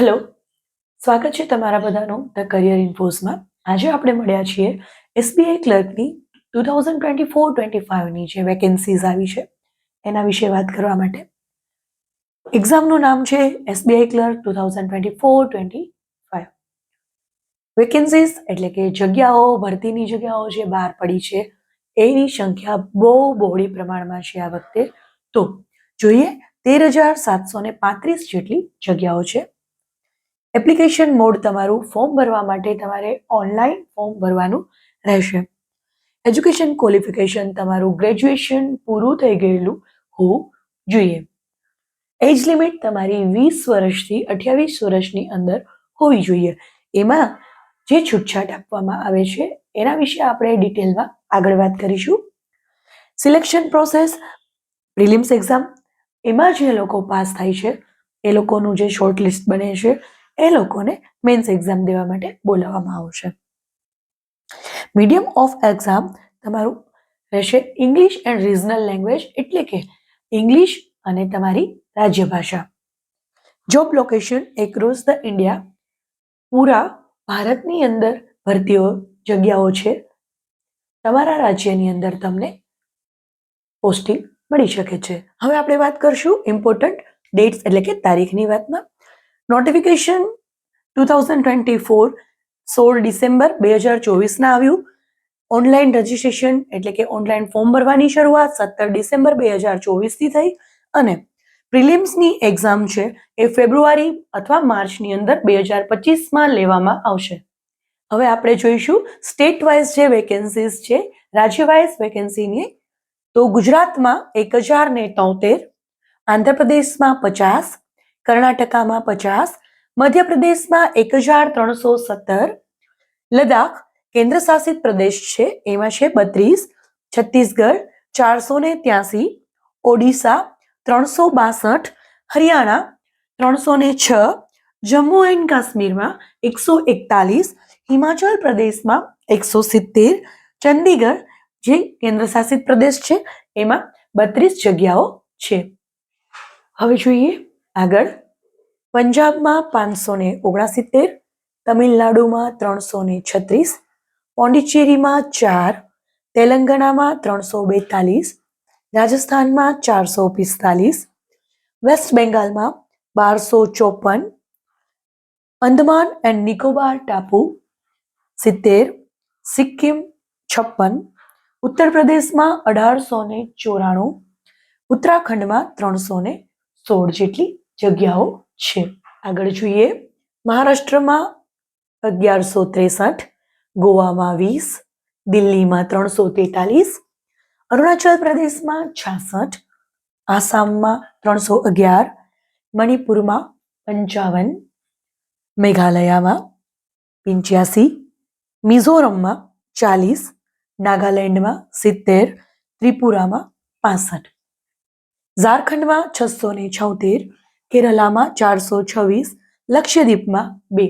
Hello, સ્વાગત છે તમારા બધાનું ધ કરિયર ઇન્ફોસમાં. આજે આપણે મળ્યા છીએ એસબીઆઈ ક્લર્કની 2024-25ની જે વેકેન્સીઝ આવી છે એના વિશે વાત કરવા માટે. એક્ઝામનું નામ છે એસબીઆઈ ક્લર્ક 2024-25. વેકેન્સીઝ એટલે કે જગ્યાઓ, ભરતીની જગ્યાઓ જે બહાર પડી છે એની સંખ્યા બહુ બહોળી પ્રમાણમાં છે આ વખતે. તો જોઈએ 13,735 જેટલી જગ્યાઓ છે. એપ્લિકેશન મોડ તમારું ફોર્મ ભરવા માટે તમારે ઓનલાઈન ફોર્મ ભરવાનું રહેશે. એજ્યુકેશન ક્વોલિફિકેશન તમારું ગ્રેજ્યુએશન પૂરું થઈ ગયેલું હોવું જોઈએ. એજ લિમિટ તમારી 20 વર્ષથી 28 વર્ષની અંદર હોવી જોઈએ. એમાં જે છૂટછાટ આપવામાં આવે છે એના વિશે આપણે ડિટેલમાં આગળ વાત કરીશું. સિલેક્શન પ્રોસેસ, પ્રિલિમ્સ એક્ઝામ, એમાં જે લોકો પાસ થાય છે એ લોકોનું જે શોર્ટ લિસ્ટ બને છે એ લોકોને મેન્સ એક્ઝામ દેવા માટે બોલાવવામાં આવશે. મીડિયમ ઓફ એક્ઝામ તમારું રહેશે ઇંગ્લિશ એન્ડ રિજનલ લેંગ્વેજ, એટલે કે ઇંગ્લિશ અને તમારી રાજ્ય ભાષા. Job location across the India, પૂરા ભારતની અંદર ભરતીઓ જગ્યાઓ છે. તમારા રાજ્યની અંદર તમને પોસ્ટિંગ મળી શકે છે. હવે આપણે વાત કરશું ઇમ્પોર્ટન્ટ ડેટ્સ એટલે કે તારીખની વાતમાં. નોટિફિકેશન 2024 16 ડિસેમ્બર 2024ના આવ્યું. ઓનલાઈન રજીસ્ટ્રેશન એટલે કે ઓનલાઈન ફોર્મ ભરવાની શરૂઆત 17 ડિસેમ્બર 2024થી થઈ અને પ્રિલિમ્સની એક્ઝામ છે એ ફેબ્રુઆરી અથવા માર્ચની અંદર 2025માં લેવામાં આવશે. હવે આપણે જોઈશું સ્ટેટ વાઇઝ જે વેકેન્સીઝ છે, રાજ્ય વાઇઝ વેકેન્સીની. તો ગુજરાતમાં 1073, આંધ્રપ્રદેશમાં 50, કર્ણાટકામાં 50, મધ્યપ્રદેશમાં 1317, લદ્દાખ કેન્દ્ર શાસિત પ્રદેશ છે એમાં છે 32, છત્તીસગઢ 483, ઓડિશા 362, હરિયાણા 306, જમ્મુ એન્ડ કાશ્મીરમાં 141, હિમાચલ પ્રદેશમાં 170, ચંદીગઢ જે કેન્દ્ર શાસિત પ્રદેશ છે એમાં 32 જગ્યાઓ છે. હવે જોઈએ આગળ. પંજાબમાં 569, તમિલનાડુમાં 336, પોંડિચેરીમાં 4, તેલંગાણામાં 342, રાજસ્થાનમાં 445, વેસ્ટ બેંગાલમાં 1254, અંદમાન એન્ડ નિકોબાર ટાપુ 70, સિક્કિમ 56, ઉત્તર પ્રદેશમાં 1894, ઉત્તરાખંડમાં 316 જેટલી જગ્યાઓ છે. આગળ જોઈએ. મહારાષ્ટ્રમાં 1163, ગોવામાં 20, દિલ્હીમાં 343, અરુણાચલ પ્રદેશમાં 66, આસામમાં 311, મણિપુરમાં 55, મેઘાલયામાં 85, મિઝોરમમાં 40, નાગાલેન્ડમાં 70, ત્રિપુરામાં 65, ઝારખંડમાં 676, કેરલામાં 426, લક્ષદ્વીપમાં 2.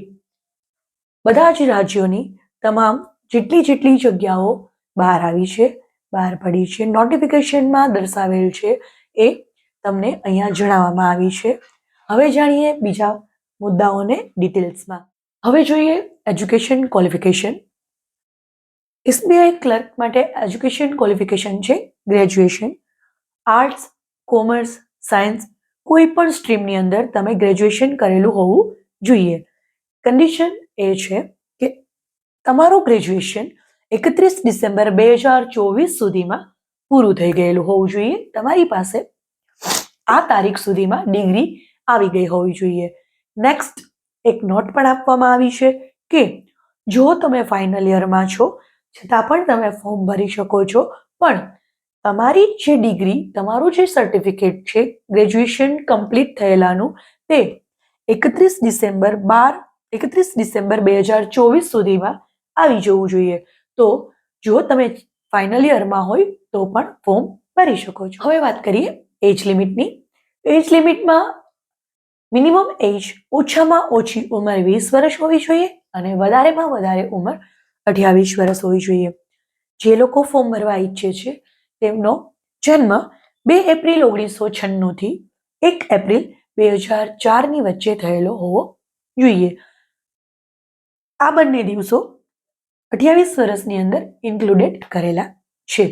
બધા જ રાજ્યોની તમામ જેટલી જગ્યાઓ બહાર આવી છે, બહાર પડી છે, નોટિફિકેશનમાં દર્શાવેલ છે એ તમને અહીંયા જણાવવામાં આવી છે. હવે જાણીએ બીજા મુદ્દાઓને ડિટેલ્સમાં. હવે જોઈએ એજ્યુકેશન ક્વોલિફિકેશન. એસબીઆઈ ક્લર્ક માટે એજ્યુકેશન ક્વોલિફિકેશન છે ગ્રેજ્યુએશન. આર્ટ્સ, કોમર્સ, સાયન્સ કોઈ પણ સ્ટ્રીમની અંદર તમે ગ્રેજ્યુએશન કરેલું હોવું જોઈએ. કન્ડિશન એ છે કે તમારું ગ્રેજ્યુએશન 31 ડિસેમ્બર 2024 સુધીમાં પૂરું થઈ ગયેલું હોવું જોઈએ. તમારી પાસે આ તારીખ સુધીમાં ડિગ્રી આવી ગઈ હોવી જોઈએ. નેક્સ્ટ એક નોટ પણ આપવામાં આવી છે કે જો તમે ફાઇનલ યરમાં છો છતાં પણ તમે ફોર્મ ભરી શકો છો, પણ તમારી જે ડિગ્રી, તમારું જે સર્ટિફિકેટ છે ગ્રેજ્યુએશન કમ્પ્લીટ થયેલાનું તે 31 ડિસેમ્બર 2024 સુધીમાં આવી જવું જોઈએ. તો જો તમે ફાઇનલ યરમાં હોય તો પણ ફોર્મ ભરી શકો છો. હવે વાત કરીએ એજ લિમિટની. એજ લિમિટમાં મિનિમમ એજ ઓછામાં ઓછી ઉંમર 20 વર્ષ હોવી જોઈએ અને વધારેમાં વધારે ઉંમર 28 વર્ષ હોવી જોઈએ. જે લોકો ફોર્મ ભરવા ઈચ્છે છે તેમનો જન્મ 2 એપ્રિલ 1996 થી 1 એપ્રિલ 2004ની વચ્ચે થયેલો હોવો જોઈએ. આ બંને દિવસો 28 વર્ષની અંદર ઇન્ક્લુડેડ કરેલા છે.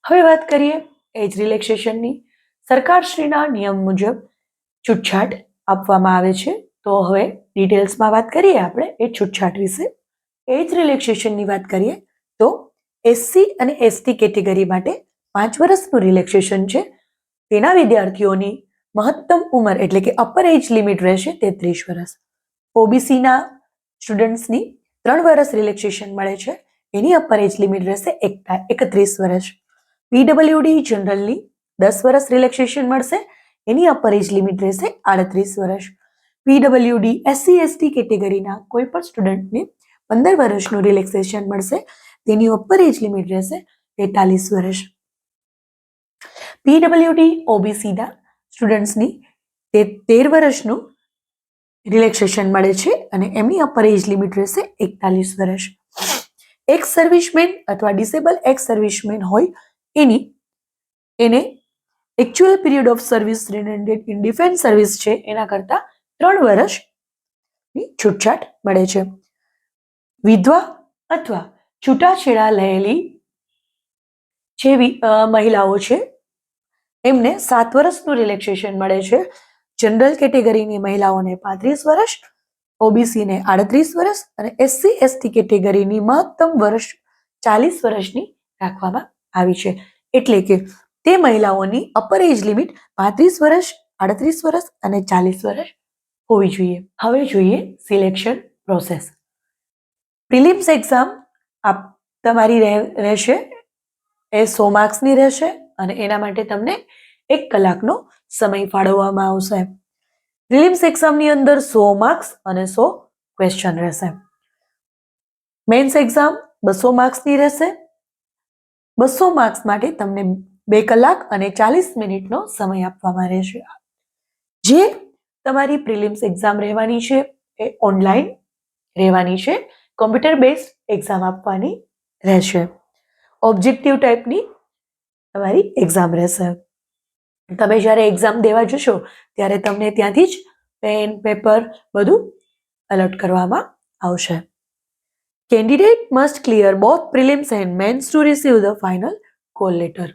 હવે વાત કરીએ એજ રિલેક્સેશનની. સરકારશ્રીના નિયમ મુજબ છૂટછાટ આપવામાં આવે છે. તો હવે ડિટેલ્સમાં વાત કરીએ આપણે એ છૂટછાટ વિશે. એજ રિલેક્સેશનની વાત કરીએ તો એસસી અને એસટી કેટેગરી માટે 5 વર્ષનું રિલેક્સેશન છે. તેના વિદ્યાર્થીઓની મહત્તમ ઉંમર એટલે કે અપર એજ લિમિટ રહેશે 33 વર્ષ. ઓબીસીના સ્ટુડન્ટ્સની 3 વર્ષ રિલેક્સેશન મળે છે. એની અપર એજ લિમિટ રહેશે 31 વર્ષ. પીડબ્લ્યુડી જનરલની 10 વર્ષ રિલેક્સેશન મળશે. એની અપર એજ લિમિટ રહેશે 38 વર્ષ. પીડબ્લ્યુડી એસસી એસટી કેટેગરીના કોઈ પણ સ્ટુડન્ટને 15 વર્ષનું રિલેક્સેશન મળશે. તેની અપર એજ લિમિટ રહેશે 43 વર્ષ. પીડબ્લ્યુડી ઓબીસીના સ્ટુડન્ટ્સની 13 વર્ષનું રિલેક્સેશન મળે છે અને એમની અપર એજ લિમિટ રહેશે 41 વર્ષ. એક્સ સર્વિસમેન અથવા ડિસેબલ એક્સ સર્વિસમેન હોય એને actual period of service rendered in defence service છે એના કરતા 3 વર્ષની છૂટછાટ મળે છે. વિધવા અથવા છૂટાછેડા લેલી જે મહિલાઓ છે એમને 7 વર્ષનું રિલેક્સેશન મળે છે. જનરલ કેટેગરીની મહિલાઓને 35 વર્ષ, ઓબીસીને 38 વર્ષ અને એસસી એસટી કેટેગરીની મહત્તમ વર્ષ 40 વર્ષની રાખવામાં આવી છે. એટલે કે તે મહિલાઓની અપર એજ લિમિટ 35 વર્ષ, 38 વર્ષ અને 40 વર્ષ હોવી જોઈએ. હવે જોઈએ સિલેક્શન પ્રોસેસ. પ્રિલિમ્સ એક્ઝામ તમારી રહેશે એ 100 માર્ક્સની રહેશે અને એના માટે તમને 1 કલાકનો સમય ફાળવવામાં આવશે. પ્રિલિમ્સ એક્ઝામની અંદર 100 માર્ક્સ અને 100 ક્વેશ્ચન રહેશે. મેન્સ એક્ઝામ 200 માર્ક્સની રહેશે. 200 માર્ક્સ માટે તમને 2 કલાક અને 40 મિનિટનો સમય આપવામાં રહેશે. જે તમારી પ્રિલિમ્સ એક્ઝામ રહેવાની છે એ ઓનલાઈન રહેવાની છે. કોમ્પ્યુટર બેઝડ એક્ઝામ આપવાની રહેશે. ઓબ્જેક્ટિવ ટાઈપની તમારી એક્ઝામ રહેશે. તમે જ્યારે એક્ઝામ દેવા જશો ત્યારે તમને ત્યાંથી જ પેન, પેપર બધું અલર્ટ કરવામાં આવશે. Candidate must clear both prelims and mains to receive the final call letter.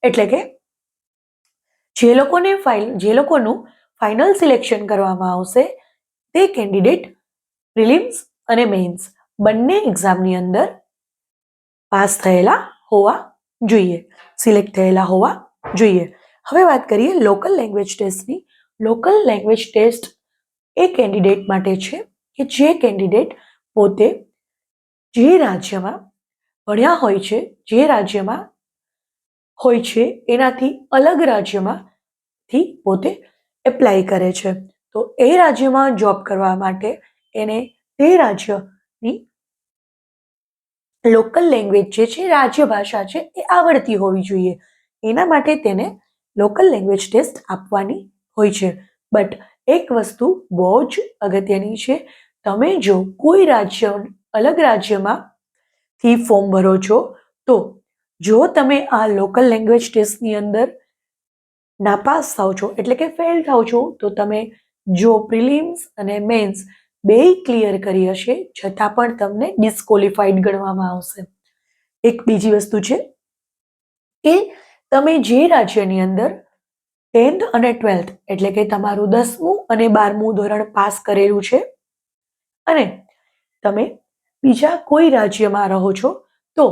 એટલે કે જે લોકોનું ફાઇનલ સિલેક્શન કરવામાં આવશે તે કેન્ડિડેટ પ્રિલિમ્સ અને મેન્સ બંને એક્ઝામની અંદર પાસ થયેલા હોવા જોઈએ, સિલેક્ટ થયેલા હોવા જોઈએ. હવે વાત કરીએ લોકલ લેંગ્વેજ ટેસ્ટની. લોકલ લેંગ્વેજ ટેસ્ટ એ કેન્ડિડેટ માટે છે કે જે કેન્ડિડેટ પોતે જે રાજ્યમાં ભણ્યા હોય છે, જે રાજ્યમાં હોય છે એનાથી અલગ રાજ્યમાંથી પોતે એપ્લાય કરે છે. તો એ રાજ્યમાં જોબ કરવા માટે એને તે રાજ્યની લોકલ લેંગ્વેજ જે છે, રાજ્ય ભાષા છે એ આવડતી હોવી જોઈએ. એના માટે તેને લોકલ લેંગ્વેજ ટેસ્ટ આપવાની હોય છે. બટ એક વસ્તુ બહુ જ અગત્યની છે. તમે જો કોઈ અલગ રાજ્યમાંથી ફોર્મ ભરો છો તો જો તમે આ લોકલ લેંગ્વેજ ટેસ્ટની અંદર નાપાસ થાવ છો એટલે કે ફેલ થાવ છો તો તમે જો પ્રિલિમ્સ અને મેન્સ બે ક્લિયર કરી હશે છતાં પણ તમને ડિસ્કોલિફાઈડ ગણવામાં આવશે. એક બીજી વસ્તુ છે કે તમે જે રાજ્યની અંદર 10th અને 12th એટલે કે તમારું 10મું અને 12મું ધોરણ પાસ કરેલું છે અને તમે બીજા કોઈ રાજ્યમાં રહો છો તો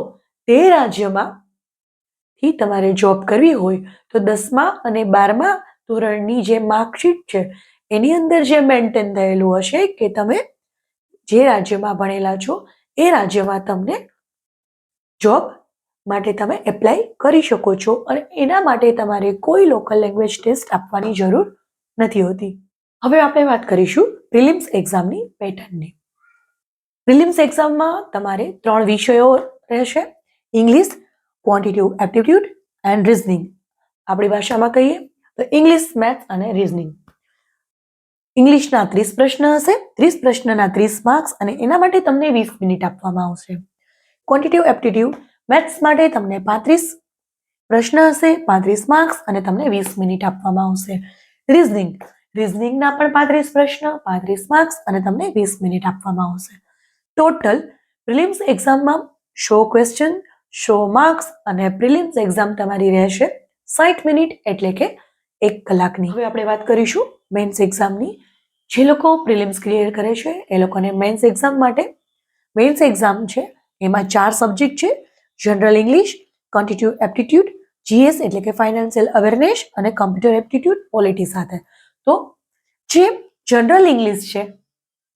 તે રાજ્યમાંથી તમારે જોબ કરવી હોય તો 10મા અને 12મા ધોરણની જે માર્કશીટ છે એની અંદર જે મેન્ટેન થયેલું હશે કે તમે જે રાજ્યમાં ભણેલા છો એ રાજ્યમાં તમને જોબ માટે તમે એપ્લાય કરી શકો છો અને એના માટે તમારે કોઈ લોકલ લેંગ્વેજ ટેસ્ટ આપવાની જરૂર નથી હોતી. હવે આપણે વાત કરીશું પ્રિલિમ્સ એક્ઝામની પેટર્નની. પ્રિલિમ્સ એક્ઝામમાં તમારે 3 વિષયો રહેશે: English, quantitative aptitude and reasoning. આપણી ભાષામાં કહીએ તો ઇંગ્લિશ, મેથ્સ અને રીઝનિંગ. ઇંગ્લિશના 30 પ્રશ્ન હશે. 30 પ્રશ્નના 30 માર્ક્સ અને એના માટે તમને 20 મિનિટ આપવામાં આવશે. ક્વોન્ટિટેટિવ એપ્ટિટ્યૂડ મેથ્સ માટે તમને 35 પ્રશ્ન હશે, 35 માર્ક્સ અને તમને 20 મિનિટ આપવામાં આવશે. રિઝનિંગના પણ 35 પ્રશ્ન, 35 માર્ક્સ અને તમને 20 મિનિટ આપવામાં આવશે. ટોટલ પ્રિલિમ્સ એક્ઝામમાં 100 ક્વેશ્ચન, 100 માર્ક્સ અને પ્રિલિમ્સ એક્ઝામ તમારી રહેશે 60 મિનિટ એટલે કે 1 કલાકની. હવે આપણે વાત કરીશું મેન્સ એક્ઝામની. જે લોકો પ્રિલિમ્સ ક્લિયર કરે છે એ લોકોને મેન્સ એક્ઝામ માટે મેન્સ એક્ઝામ છે એમાં 4 સબ્જેક્ટ છે: general English, quantitative aptitude, GS એટલે કે ફાઇનાન્શિયલ અવેરનેસ અને કમ્પ્યુટર એપ્ટિટ્યુડ પોલિટી સાથે. તો જે જનરલ ઇંગ્લિશ છે,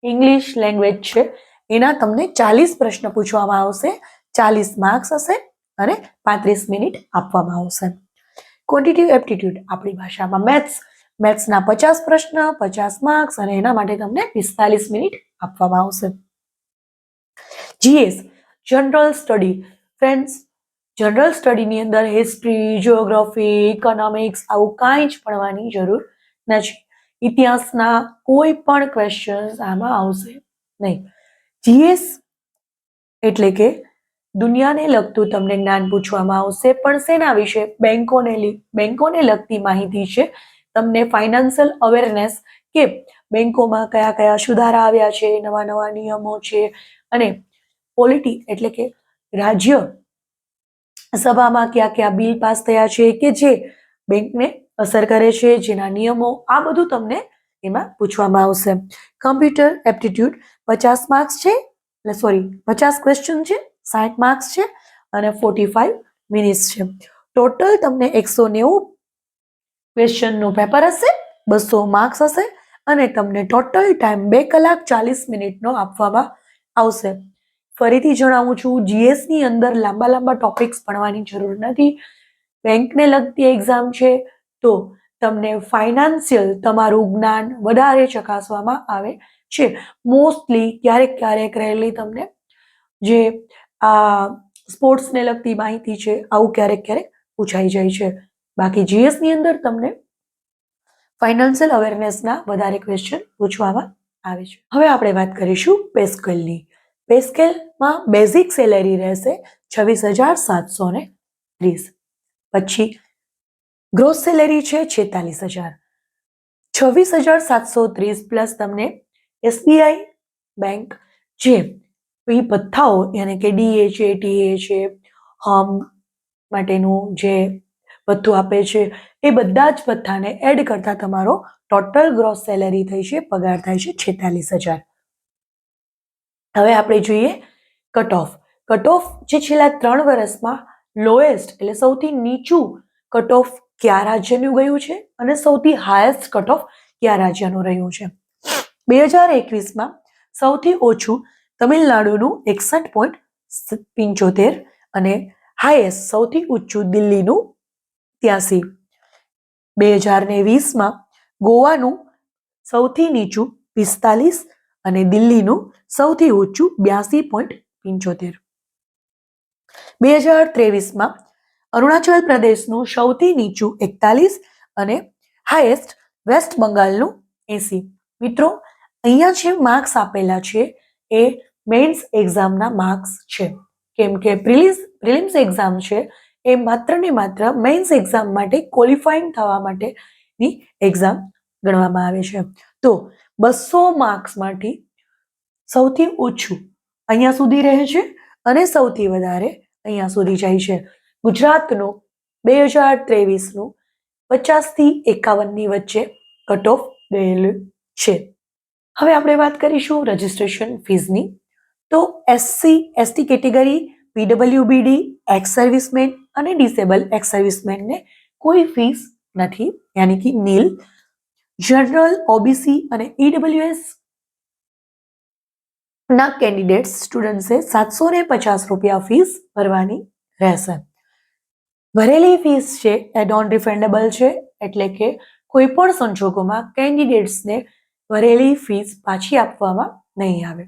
ઇંગ્લિશ લેંગ્વેજ છે, એના તમને 40 પ્રશ્ન પૂછવામાં આવશે, 40 માર્ક્સ હશે અને 35 મિનિટ આપવામાં આવશે. ક્વોન્ટિટેટિવ એપ્ટિટ્યુડ આપણી ભાષામાં મેથ્સના 50 પ્રશ્ન, 50 માર્ક્સ અને એના માટે તમને 45 મિનિટ આપવામાં આવશે. GS general study. Friends, general સ્ટડીની અંદર હિસ્ટ્રી, જિયોગ્રાફી, ઇકોનોમિક્સ આવું કાંઈ જ ભણવાની જરૂર નથી. ઇતિહાસના કોઈ પણ ક્વેશ્ચન્સ આમાં આવશે નહીં. જીએસ એટલે કે દુનિયાને લગતું તમને જ્ઞાન પૂછવામાં આવશે, પણ શેના વિશે? બેંકોને લગતી માહિતી છે. તમને ફાઇનાન્શિયલ અવેરનેસ કે બેંકોમાં કયા કયા સુધારા આવ્યા છે, નવા નવા નિયમો છે, અને પોલિટી એટલે કે રાજ્ય સભામાં કયા કયા બિલ પાસ થયા છે કે જે બેંકને અસર કરે છે, જેના નિયમો, આ બધું તમને એમાં પૂછવામાં આવશે. કમ્પ્યુટર એપ્ટિટ્યુડ 50 માર્ક્સ છે, 50 ક્વેશ્ચન છે, 60 માર્ક્સ છે અને 45 મિનિટ્સ છે. ટોટલ તમને 190 ક્વેશ્ચનનું પેપર હશે, 200 માર્ક્સ હશે અને તમને ટોટલ ટાઈમ 2 કલાક 40 મિનિટનો આપવામાં આવશે. ફરીથી જણાવું છું, જીએસ ની અંદર લાંબા ટોપિક્સ ભણવાની જરૂર નથી. બેંકને લગતી એક્ઝામ છે તો તમને ફાઇનાન્શિયલ તમારું જ્ઞાન વધારે ચકાસવામાં આવે છે. મોસ્ટલી ક્યારેક રહેલી તમને જે આ સ્પોર્ટ્સને લગતી માહિતી છે આવું ક્યારેક પૂછાઈ જાય છે. બાકી જીએસ ની અંદર તમને ફાઇનાન્શિયલ અવેરનેસના વધારે ક્વેશ્ચન પૂછવામાં આવે છે. હવે આપણે વાત કરીશું પે સ્કેલમાં બેઝિક સેલેરી રહેશે 26,730. પછી ગ્રોસ સેલેરી છે 46,000. 26,730 પ્લસ તમને એસબીઆઈ બેંક જે ભથ્થાઓ યાની કે ડીએ છે, ટીએ છે, હોમ માટેનું જે ભથ્થું આપે છે એ બધા જ ભથ્થાને એડ કરતા તમારો ટોટલ ગ્રોસ સેલેરી થઈ છે, પગાર થાય છે 46,000. હવે આપણે જોઈએ કટ ઓફ જે છેલ્લા 3 વર્ષમાં લોએસ્ટ એટલે સૌથી નીચું કટ ઓફ કયા રાજ્યનું ગયું છે અને સૌથી હાઈએસ્ટ કટ ઓફ કયા રાજ્યનું રહ્યું છે. 2021માં સૌથી ઓછું તમિલનાડુનું 61.75 અને હાઈએસ્ટ સૌથી ઊંચું દિલ્હીનું 83. 2020માં ગોવાનું સૌથી નીચું 45 અને દિલ્હીનું સૌથી ઊંચું 82.75. 2023માં અરુણાચલ પ્રદેશનું સૌથી નીચું 41 અને હાઈએસ્ટ વેસ્ટ બંગાળનું 80. મિત્રો, અહીંયા જે માર્ક્સ આપેલા છે એ મેન્સ એક્ઝામના માર્ક્સ છે, કેમ કે પ્રિલિમ્સ એક્ઝામ છે એ માત્ર ને માત્ર મેન્સ એક્ઝામ માટે ક્વોલિફાઈંગ થવા માટેની એક્ઝામ ગણવામાં આવે છે. તો 200 માર્ક્સમાંથી સૌથી ઓછું અહીંયા સુધી રહે છે અને સૌથી વધારે અહીંયા સુધી જાય છે. ગુજરાતનું 2023નું 50 થી 51ની વચ્ચે કટ ઓફ ગયેલું છે. હવે આપણે વાત કરીશું રજિસ્ટ્રેશન ફીઝની. તો SC ST category, પીડબ્લ્યુબીડી, x servicemen અને ડિસેબલ એક્સ સર્વિસમેનને કોઈ ફીસ નથી, યાની કે નીલ. જનરલ, ઓબીસી અને ઈડબ્લ્યુએસ ના કેન્ડિડેટ્સ સ્ટુડન્ટ્સે 750 રૂપિયા ફીસ ભરવાની રહેશે. ભરેલી ફીસ છે એ નોન રિફંડેબલ છે, એટલે કે કોઈ પણ સંજોગોમાં કેન્ડિડેટ્સને ભરેલી ફીસ પાછી આપવામાં નહીં આવે.